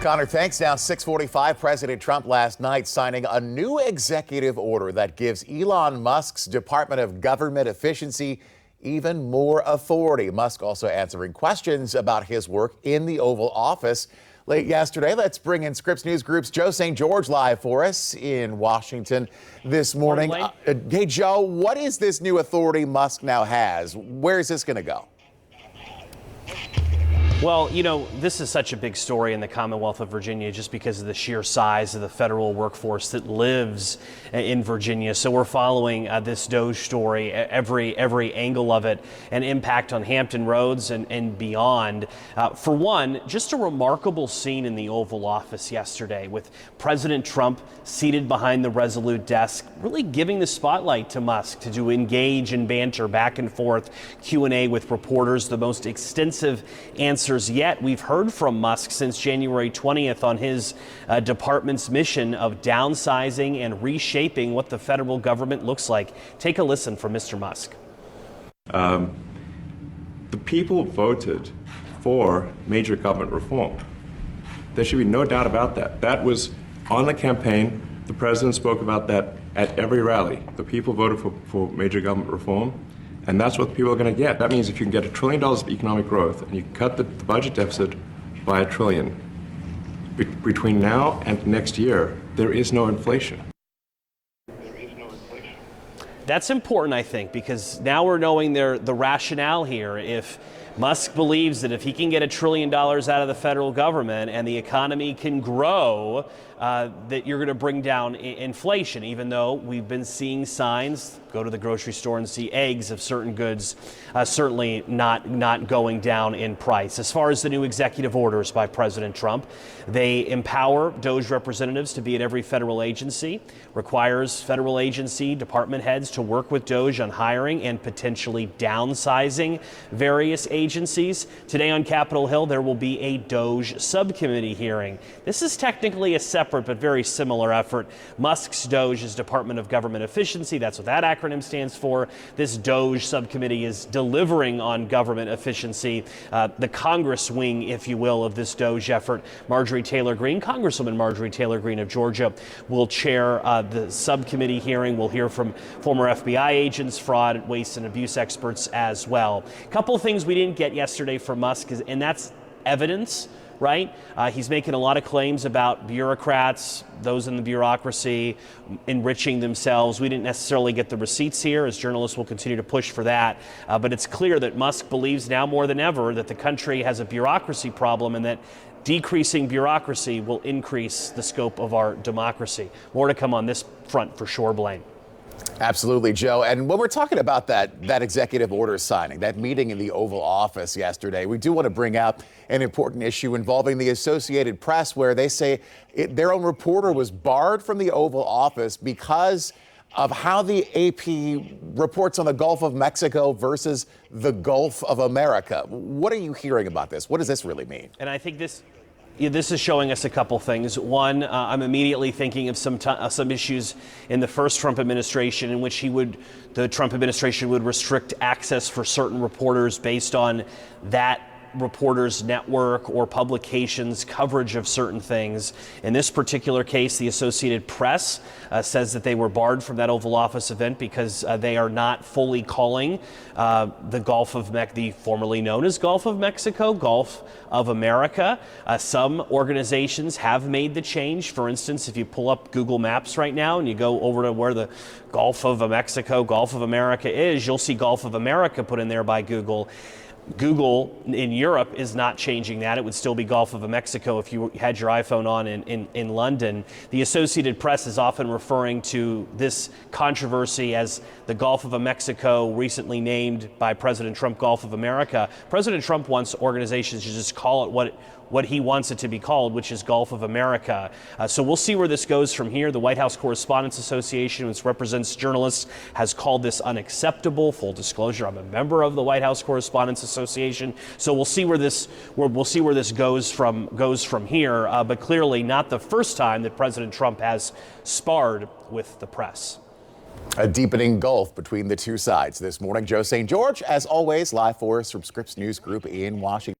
Connor, thanks. Now, 6:45, President Trump last night signing a new executive order that gives Elon Musk's Department of Government Efficiency even more authority. Musk also answering questions about his work in the Oval Office late yesterday. Let's bring in Scripps News Group's Joe St. George live for us in Washington this morning. Hey, Joe, what is this new authority Musk now has? Where is this going to go? Well, you know, this is such a big story in the Commonwealth of Virginia just because of the sheer size of the federal workforce that lives in Virginia. So we're following this DOGE story, every angle of it, and impact on Hampton Roads and beyond. For one, just a remarkable scene in the Oval Office yesterday with President Trump seated behind the Resolute desk, really giving the spotlight to Musk to engage in banter back and forth, Q&A with reporters, the most extensive answers yet we've heard from Musk since January 20th on his department's mission of downsizing and reshaping what the federal government looks like. Take a listen from Mr. Musk. The people voted for major government reform. There should be no doubt about that. That was on the campaign. The president spoke about that at every rally. The people voted for major government reform. And that's what people are going to get. That means if you can get $1 trillion of economic growth and you can cut the budget deficit by $1 trillion, between now and next year, there is no inflation. That's important, I think, because now we're knowing the rationale here. If Musk believes that if he can get $1 trillion out of the federal government and the economy can grow, that you're going to bring down inflation, even though we've been seeing signs, go to the grocery store and see eggs of certain goods certainly not going down in price. As far as the new executive orders by President Trump, they empower DOGE representatives to be at every federal agency, requires federal agency department heads to work with DOGE on hiring and potentially downsizing various agencies. Today on Capitol Hill, there will be a DOGE subcommittee hearing. This is technically a separate but very similar effort. Musk's DOGE is Department of Government Efficiency. That's what that acronym stands for. This DOGE subcommittee is delivering on government efficiency. The Congress wing, if you will, of this DOGE effort. Marjorie Taylor Greene, Congresswoman Marjorie Taylor Greene of Georgia, will chair the subcommittee hearing. We'll hear from former FBI agents, fraud, waste, and abuse experts as well. A couple of things we didn't get yesterday from Musk, and that's evidence. Right? He's making a lot of claims about bureaucrats, those in the bureaucracy, enriching themselves. We didn't necessarily get the receipts here, as journalists will continue to push for that. But it's clear that Musk believes now more than ever that the country has a bureaucracy problem and that decreasing bureaucracy will increase the scope of our democracy. More to come on this front for sure, Blaine. Absolutely, Joe. And when we're talking about that executive order signing, that meeting in the Oval Office yesterday, we do want to bring up an important issue involving the Associated Press, where they say their own reporter was barred from the Oval Office because of how the AP reports on the Gulf of Mexico versus the Gulf of America. What are you hearing about this? What does this really mean? And I think this is showing us a couple things. One, I'm immediately thinking of some issues in the first Trump administration in which the Trump administration would restrict access for certain reporters based on that reporters' network or publications' coverage of certain things. In this particular case, the Associated Press says that they were barred from that Oval Office event because they are not fully calling the Gulf of the formerly known as Gulf of Mexico, Gulf of America. Some organizations have made the change. For instance, if you pull up Google Maps right now and you go over to where the Gulf of Mexico, Gulf of America is, you'll see Gulf of America put in there by Google. Google in Europe is not changing that. It would still be Gulf of Mexico if you had your iPhone on in London. The Associated Press is often referring to this controversy as the Gulf of Mexico, recently named by President Trump Gulf of America. President Trump wants organizations to just call it what he wants it to be called, which is Gulf of America. So we'll see where this goes from here. The White House Correspondents Association, which represents journalists, has called this unacceptable. Full disclosure, I'm a member of the White House Correspondents Association. So we'll see where this goes from here. But clearly not the first time that President Trump has sparred with the press. A deepening gulf between the two sides this morning. Joe St. George, as always, live for us from Scripps News Group in Washington.